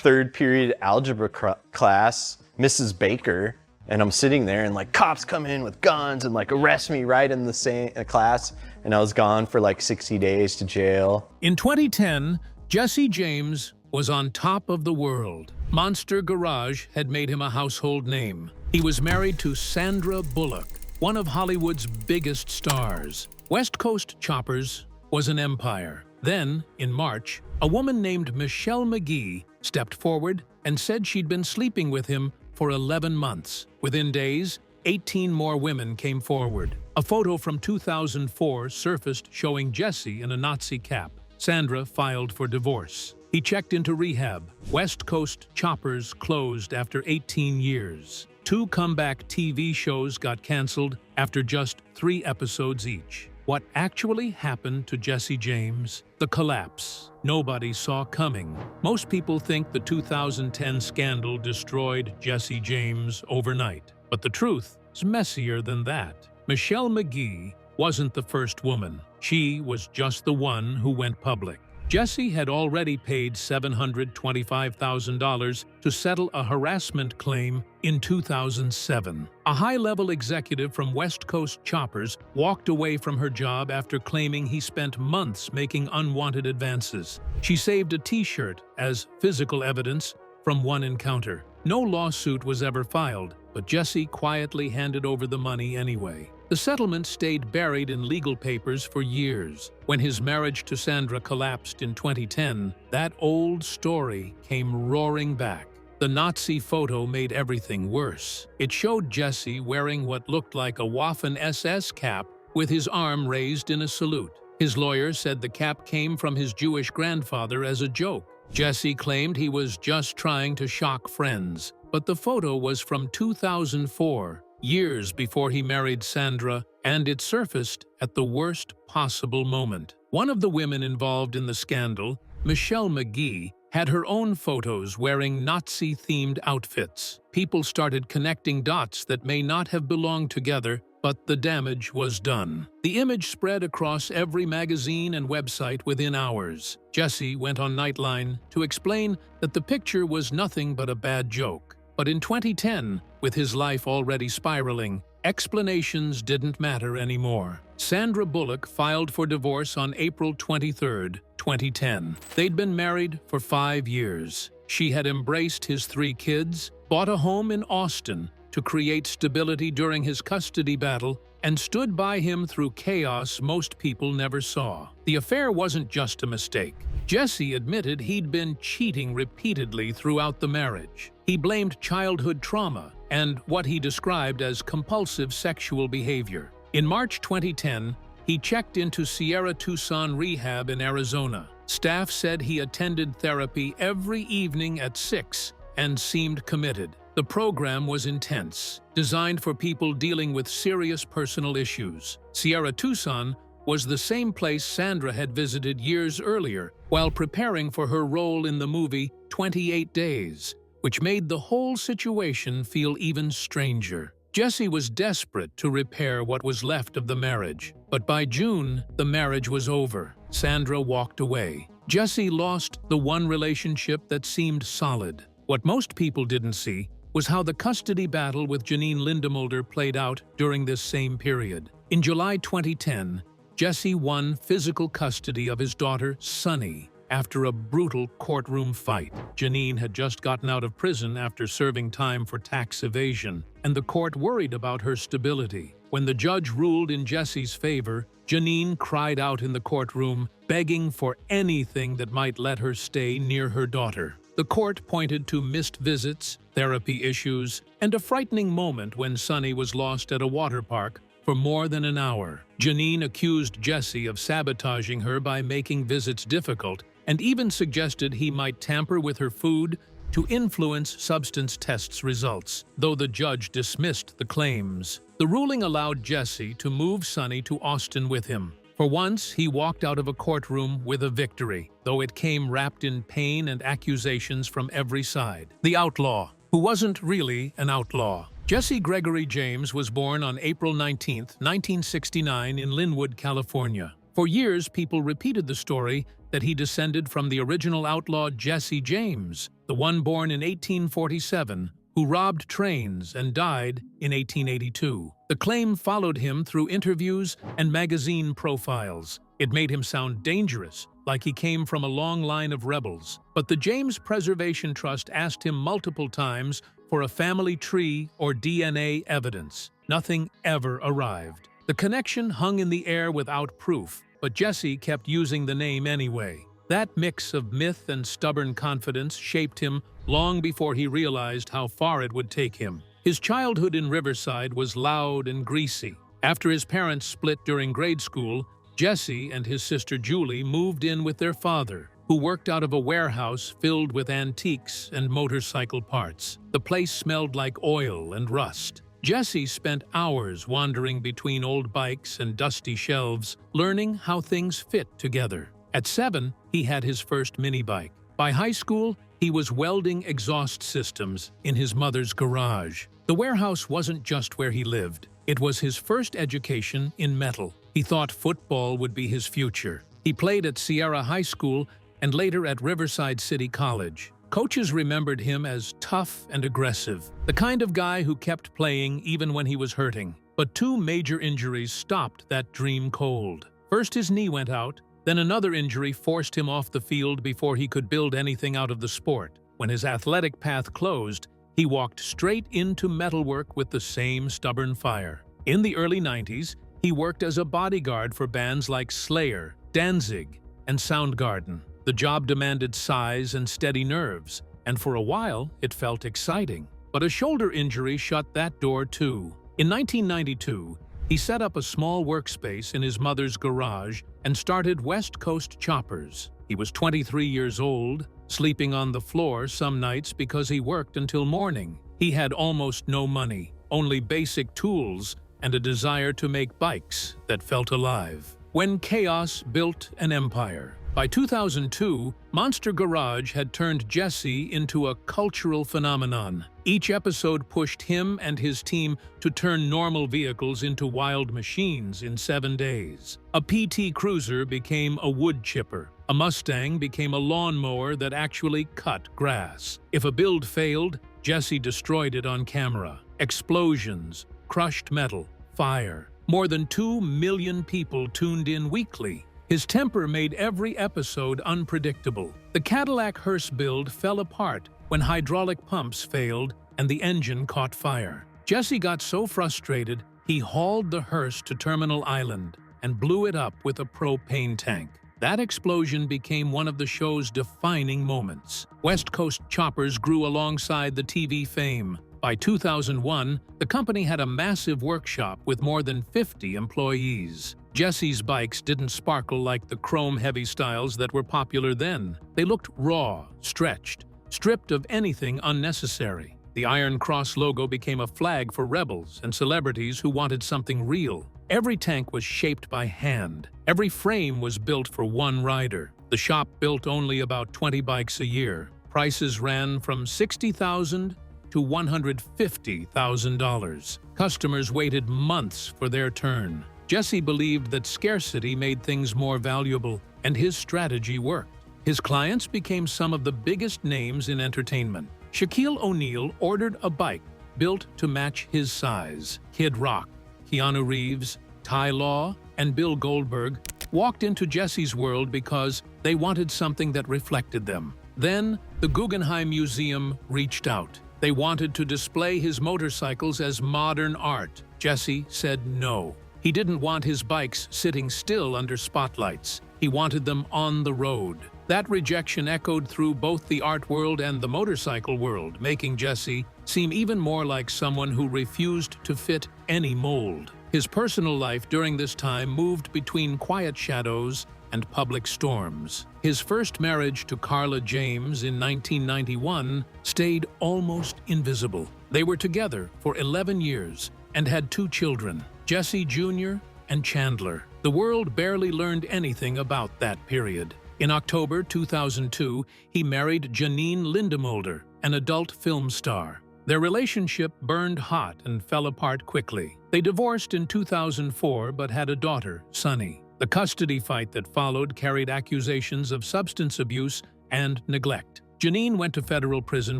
third period algebra class, Mrs. Baker, and I'm sitting there and like cops come in with guns and like arrest me right in the same class. And I was gone for like 60 days to jail. In 2010, Jesse James was on top of the world. Monster Garage had made him a household name. He was married to Sandra Bullock, one of Hollywood's biggest stars. West Coast Choppers was an empire. Then, in March, a woman named Michelle McGee stepped forward and said she'd been sleeping with him for 11 months. Within days, 18 more women came forward. A photo from 2004 surfaced showing Jesse in a Nazi cap. Sandra filed for divorce. He checked into rehab. West Coast Choppers closed after 18 years. 2 comeback TV shows got canceled after just 3 episodes each. What actually happened to Jesse James? The collapse nobody saw coming. Most people think the 2010 scandal destroyed Jesse James overnight. But the truth is messier than that. Michelle McGee wasn't the first woman. She was just the one who went public. Jesse had already paid $725,000 to settle a harassment claim in 2007. A high-level executive from West Coast Choppers walked away from her job after claiming he spent months making unwanted advances. She saved a T-shirt as physical evidence from one encounter. No lawsuit was ever filed, but Jesse quietly handed over the money anyway. The settlement stayed buried in legal papers for years. When his marriage to Sandra collapsed in 2010, that old story came roaring back. The Nazi photo made everything worse. It showed Jesse wearing what looked like a Waffen SS cap with his arm raised in a salute. His lawyer said the cap came from his Jewish grandfather as a joke. Jesse claimed he was just trying to shock friends, but the photo was from 2004. Years before he married Sandra, and it surfaced at the worst possible moment. One of the women involved in the scandal, Michelle McGee, had her own photos wearing Nazi-themed outfits. People started connecting dots that may not have belonged together, but the damage was done. The image spread across every magazine and website within hours. Jesse went on Nightline to explain that the picture was nothing but a bad joke. But in 2010, with his life already spiraling, explanations didn't matter anymore. Sandra Bullock filed for divorce on April 23, 2010. They'd been married for 5 years. She had embraced his 3 kids, bought a home in Austin to create stability during his custody battle, and stood by him through chaos most people never saw. The affair wasn't just a mistake. Jesse admitted he'd been cheating repeatedly throughout the marriage. He blamed childhood trauma and what he described as compulsive sexual behavior. In March 2010, he checked into Sierra Tucson Rehab in Arizona. Staff said he attended therapy every evening at 6 and seemed committed. The program was intense, designed for people dealing with serious personal issues. Sierra Tucson was the same place Sandra had visited years earlier while preparing for her role in the movie 28 Days, which made the whole situation feel even stranger. Jesse was desperate to repair what was left of the marriage, but by June, the marriage was over. Sandra walked away. Jesse lost the one relationship that seemed solid. What most people didn't see was how the custody battle with Janine Lindemulder played out during this same period. In July 2010, Jesse won physical custody of his daughter, Sunny, after a brutal courtroom fight. Janine had just gotten out of prison after serving time for tax evasion, and the court worried about her stability. When the judge ruled in Jesse's favor, Janine cried out in the courtroom, begging for anything that might let her stay near her daughter. The court pointed to missed visits, therapy issues, and a frightening moment when Sunny was lost at a water park for more than an hour. Janine accused Jesse of sabotaging her by making visits difficult and even suggested he might tamper with her food to influence substance tests results, though the judge dismissed the claims. The ruling allowed Jesse to move Sunny to Austin with him. For once, he walked out of a courtroom with a victory, though it came wrapped in pain and accusations from every side. The outlaw, who wasn't really an outlaw. Jesse Gregory James was born on April 19, 1969 in Linwood, California. For years, people repeated the story that he descended from the original outlaw Jesse James, the one born in 1847, who robbed trains and died in 1882. The claim followed him through interviews and magazine profiles. It made him sound dangerous, like he came from a long line of rebels. But the James Preservation Trust asked him multiple times for a family tree or DNA evidence. Nothing ever arrived. The connection hung in the air without proof, but Jesse kept using the name anyway. That mix of myth and stubborn confidence shaped him long before he realized how far it would take him. His childhood in Riverside was loud and greasy. After his parents split during grade school, Jesse and his sister Julie moved in with their father, who worked out of a warehouse filled with antiques and motorcycle parts. The place smelled like oil and rust. Jesse spent hours wandering between old bikes and dusty shelves, learning how things fit together. At 7, he had his first mini bike. By high school, he was welding exhaust systems in his mother's garage. The warehouse wasn't just where he lived. It was his first education in metal. He thought football would be his future. He played at Sierra High School and later at Riverside City College. Coaches remembered him as tough and aggressive, the kind of guy who kept playing even when he was hurting. But 2 major injuries stopped that dream cold. First, his knee went out, then another injury forced him off the field before he could build anything out of the sport. When his athletic path closed, he walked straight into metalwork with the same stubborn fire. In the early 90s, he worked as a bodyguard for bands like Slayer, Danzig, and Soundgarden. The job demanded size and steady nerves, and for a while, it felt exciting. But a shoulder injury shut that door too. In 1992, he set up a small workspace in his mother's garage and started West Coast Choppers. He was 23 years old, sleeping on the floor some nights because he worked until morning. He had almost no money, only basic tools, and a desire to make bikes that felt alive. When chaos built an empire. By 2002, Monster Garage had turned Jesse into a cultural phenomenon. Each episode pushed him and his team to turn normal vehicles into wild machines in 7 days. A PT Cruiser became a wood chipper. A Mustang became a lawnmower that actually cut grass. If a build failed, Jesse destroyed it on camera. Explosions, crushed metal, fire. More than 2 million people tuned in weekly. His temper made every episode unpredictable. The Cadillac hearse build fell apart when hydraulic pumps failed and the engine caught fire. Jesse got so frustrated, he hauled the hearse to Terminal Island and blew it up with a propane tank. That explosion became one of the show's defining moments. West Coast Choppers grew alongside the TV fame. By 2001, the company had a massive workshop with more than 50 employees. Jesse's bikes didn't sparkle like the chrome-heavy styles that were popular then. They looked raw, stretched, stripped of anything unnecessary. The Iron Cross logo became a flag for rebels and celebrities who wanted something real. Every tank was shaped by hand. Every frame was built for one rider. The shop built only about 20 bikes a year. Prices ran from $60,000 to $150,000. Customers waited months for their turn. Jesse believed that scarcity made things more valuable, and his strategy worked. His clients became some of the biggest names in entertainment. Shaquille O'Neal ordered a bike built to match his size. Kid Rock, Keanu Reeves, Ty Law, and Bill Goldberg walked into Jesse's world because they wanted something that reflected them. Then, the Guggenheim Museum reached out. They wanted to display his motorcycles as modern art. Jesse said no. He didn't want his bikes sitting still under spotlights. He wanted them on the road. That rejection echoed through both the art world and the motorcycle world, making Jesse seem even more like someone who refused to fit any mold. His personal life during this time moved between quiet shadows and public storms. His first marriage to Carla James in 1991 stayed almost invisible. They were together for 11 years and had 2 children, Jesse Jr. and Chandler. The world barely learned anything about that period. In October 2002, he married Janine Lindemulder, an adult film star. Their relationship burned hot and fell apart quickly. They divorced in 2004 but had a daughter, Sunny. The custody fight that followed carried accusations of substance abuse and neglect. Janine went to federal prison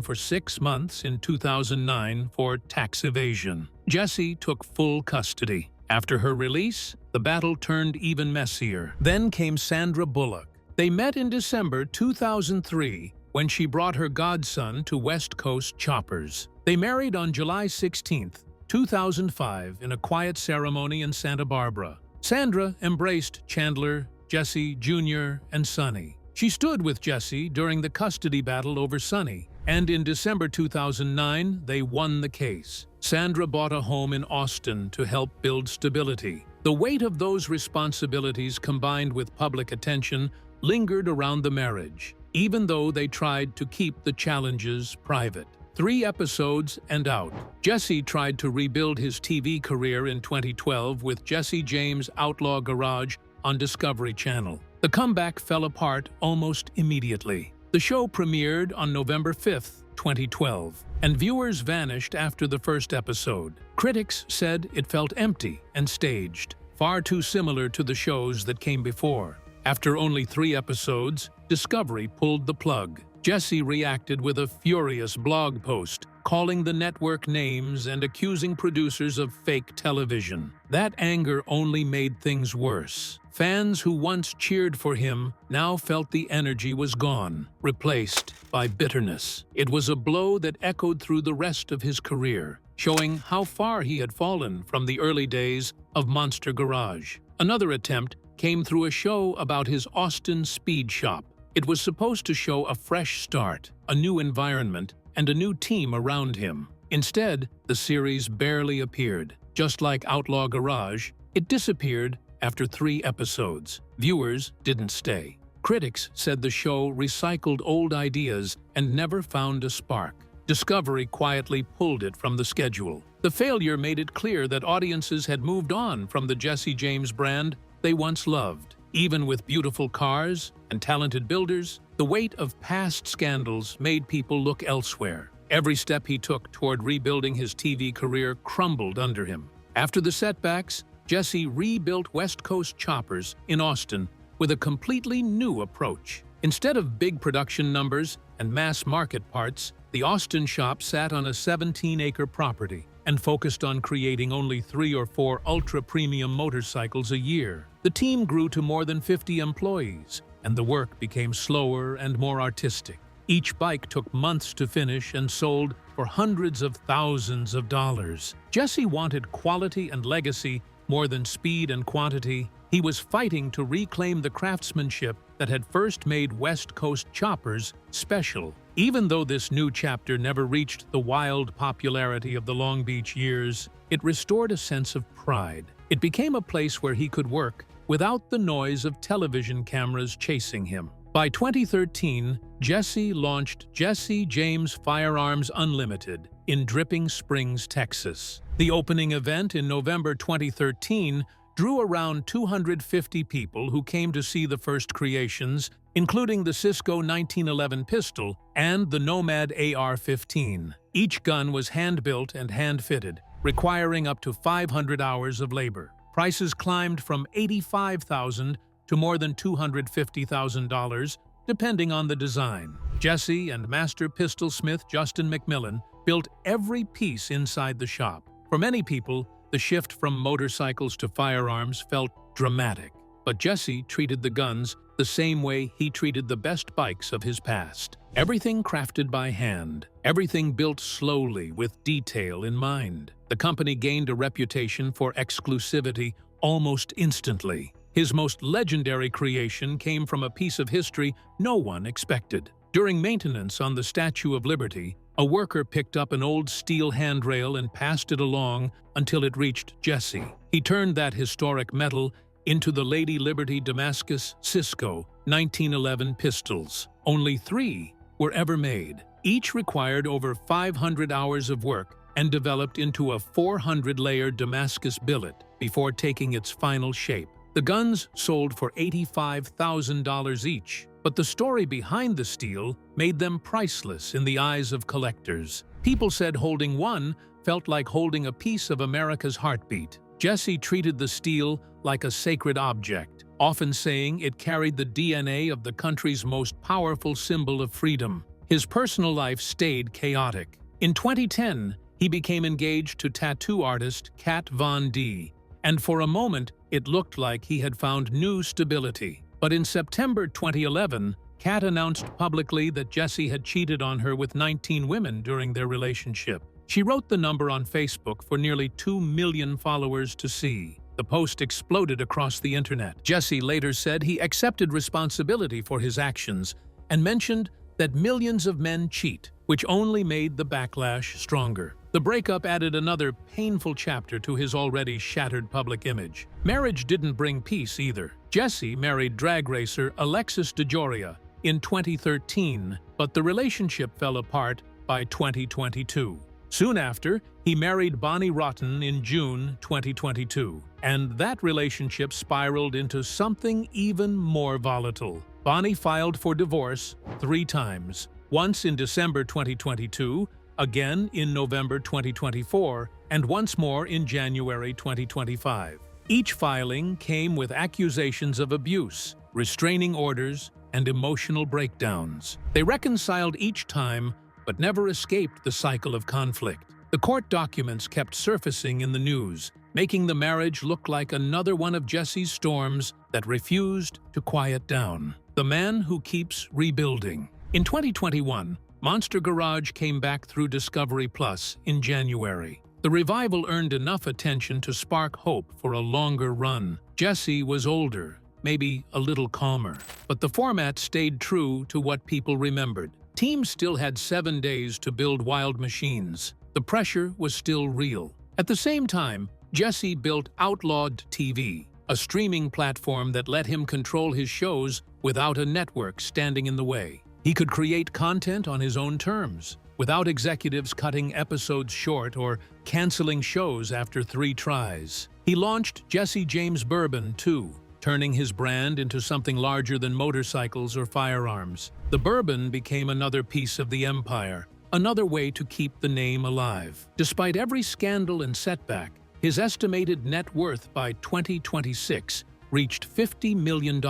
for 6 months in 2009 for tax evasion. Jesse took full custody. After her release, the battle turned even messier. Then came Sandra Bullock. They met in December 2003 when she brought her godson to West Coast Choppers. They married on July 16, 2005 in a quiet ceremony in Santa Barbara. Sandra embraced Chandler, Jesse Jr., and Sonny. She stood with Jesse during the custody battle over Sonny, and in December 2009, they won the case. Sandra bought a home in Austin to help build stability. The weight of those responsibilities combined with public attention lingered around the marriage, even though they tried to keep the challenges private. 3 episodes and out. Jesse tried to rebuild his TV career in 2012 with Jesse James' Outlaw Garage on Discovery Channel. The comeback fell apart almost immediately. The show premiered on November 5, 2012, and viewers vanished after the first episode. Critics said it felt empty and staged, far too similar to the shows that came before. After only 3 episodes, Discovery pulled the plug. Jesse reacted with a furious blog post, calling the network names and accusing producers of fake television. That anger only made things worse. Fans who once cheered for him now felt the energy was gone, replaced by bitterness. It was a blow that echoed through the rest of his career, showing how far he had fallen from the early days of Monster Garage. Another attempt came through a show about his Austin speed shop. It was supposed to show a fresh start, a new environment, and a new team around him. Instead, the series barely appeared. Just like Outlaw Garage, it disappeared after 3 episodes. Viewers didn't stay. Critics said the show recycled old ideas and never found a spark. Discovery quietly pulled it from the schedule. The failure made it clear that audiences had moved on from the Jesse James brand they once loved. Even with beautiful cars and talented builders, the weight of past scandals made people look elsewhere. Every step he took toward rebuilding his TV career crumbled under him. After the setbacks, Jesse rebuilt West Coast Choppers in Austin with a completely new approach. Instead of big production numbers and mass market parts, the Austin shop sat on a 17-acre property and focused on creating only 3 or 4 ultra-premium motorcycles a year. The team grew to more than 50 employees, and the work became slower and more artistic. Each bike took months to finish and sold for hundreds of thousands of dollars. Jesse wanted quality and legacy more than speed and quantity. He was fighting to reclaim the craftsmanship that had first made West Coast Choppers special. Even though this new chapter never reached the wild popularity of the Long Beach years, it restored a sense of pride. It became a place where he could work without the noise of television cameras chasing him. By 2013, Jesse launched Jesse James Firearms Unlimited in Dripping Springs, Texas. The opening event in November 2013 drew around 250 people who came to see the first creations, including the Cisco 1911 pistol and the Nomad AR-15. Each gun was hand-built and hand-fitted, requiring up to 500 hours of labor. Prices climbed from $85,000 to more than $250,000, depending on the design. Jesse and master pistol smith Justin McMillan built every piece inside the shop. For many people, the shift from motorcycles to firearms felt dramatic, but Jesse treated the guns the same way he treated the best bikes of his past. Everything crafted by hand, everything built slowly with detail in mind. The company gained a reputation for exclusivity almost instantly. His most legendary creation came from a piece of history no one expected. During maintenance on the Statue of Liberty, a worker picked up an old steel handrail and passed it along until it reached Jesse. He turned that historic metal into the Lady Liberty Damascus Cisco 1911 pistols. Only 3 were ever made. Each required over 500 hours of work and developed into a 400-layer Damascus billet before taking its final shape. The guns sold for $85,000 each, but the story behind the steel made them priceless in the eyes of collectors. People said holding one felt like holding a piece of America's heartbeat. Jesse treated the steel like a sacred object, often saying it carried the DNA of the country's most powerful symbol of freedom. His personal life stayed chaotic. In 2010, he became engaged to tattoo artist Kat Von D, and for a moment, it looked like he had found new stability. But in September 2011, Kat announced publicly that Jesse had cheated on her with 19 women during their relationship. She wrote the number on Facebook for nearly 2 million followers to see. The post exploded across the internet. Jesse later said he accepted responsibility for his actions and mentioned that millions of men cheat, which only made the backlash stronger. The breakup added another painful chapter to his already shattered public image. Marriage didn't bring peace either. Jesse married drag racer Alexis DeJoria in 2013, but the relationship fell apart by 2022. Soon after, he married Bonnie Rotten in June 2022, and that relationship spiraled into something even more volatile. Bonnie filed for divorce 3 times, once in December 2022, again in November 2024, and once more in January 2025. Each filing came with accusations of abuse, restraining orders, and emotional breakdowns. They reconciled each time, but never escaped the cycle of conflict. The court documents kept surfacing in the news, making the marriage look like another one of Jesse's storms that refused to quiet down. The man who keeps rebuilding. In 2021, Monster Garage came back through Discovery Plus in January. The revival earned enough attention to spark hope for a longer run. Jesse was older, maybe a little calmer, but the format stayed true to what people remembered. Teams still had 7 days to build wild machines. The pressure was still real. At the same time, Jesse built Outlawed TV, a streaming platform that let him control his shows without a network standing in the way. He could create content on his own terms, without executives cutting episodes short or canceling shows after 3 tries. He launched Jesse James Bourbon, too, turning his brand into something larger than motorcycles or firearms. The bourbon became another piece of the empire, another way to keep the name alive. Despite every scandal and setback, his estimated net worth by 2026 reached $50 million.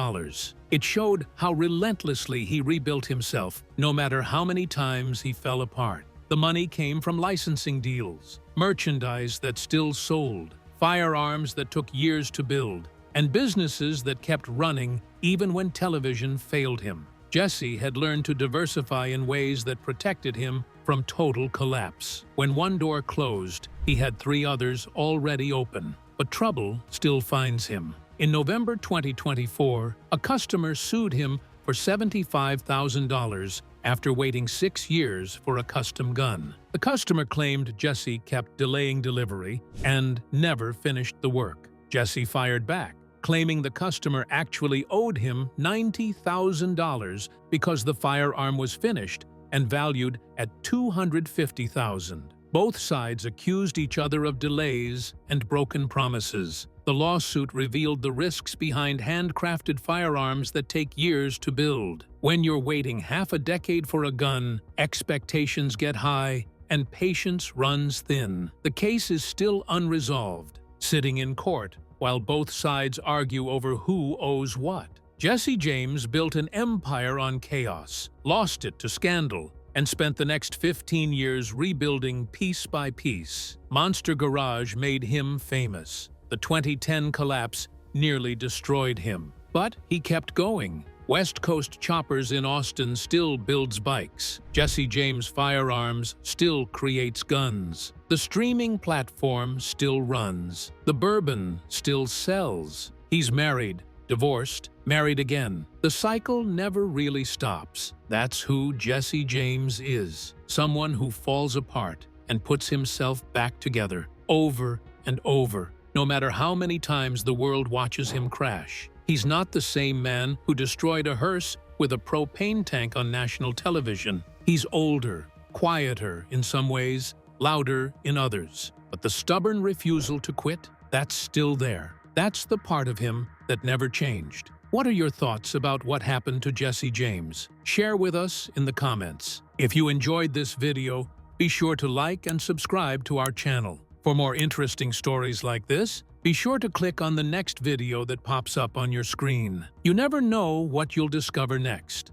It showed how relentlessly he rebuilt himself, no matter how many times he fell apart. The money came from licensing deals, merchandise that still sold, firearms that took years to build, and businesses that kept running even when television failed him. Jesse had learned to diversify in ways that protected him from total collapse. When one door closed, he had 3 others already open. But trouble still finds him. In November 2024, a customer sued him for $75,000 after waiting 6 years for a custom gun. The customer claimed Jesse kept delaying delivery and never finished the work. Jesse fired back, claiming the customer actually owed him $90,000 because the firearm was finished and valued at $250,000. Both sides accused each other of delays and broken promises. The lawsuit revealed the risks behind handcrafted firearms that take years to build. When you're waiting half a decade for a gun, expectations get high and patience runs thin. The case is still unresolved, sitting in court while both sides argue over who owes what. Jesse James built an empire on chaos, lost it to scandal, and spent the next 15 years rebuilding piece by piece. Monster Garage made him famous. The 2010 collapse nearly destroyed him. But he kept going. West Coast Choppers in Austin still builds bikes. Jesse James Firearms still creates guns. The streaming platform still runs. The bourbon still sells. He's married, divorced, married again. The cycle never really stops. That's who Jesse James is. Someone who falls apart and puts himself back together over and over, no matter how many times the world watches him crash. He's not the same man who destroyed a hearse with a propane tank on national television. He's older, quieter in some ways, louder in others. But the stubborn refusal to quit, that's still there. That's the part of him that never changed. What are your thoughts about what happened to Jesse James? Share with us in the comments. If you enjoyed this video, be sure to like and subscribe to our channel. For more interesting stories like this, Be sure to click on the next video that pops up on your screen. You never know what you'll discover next.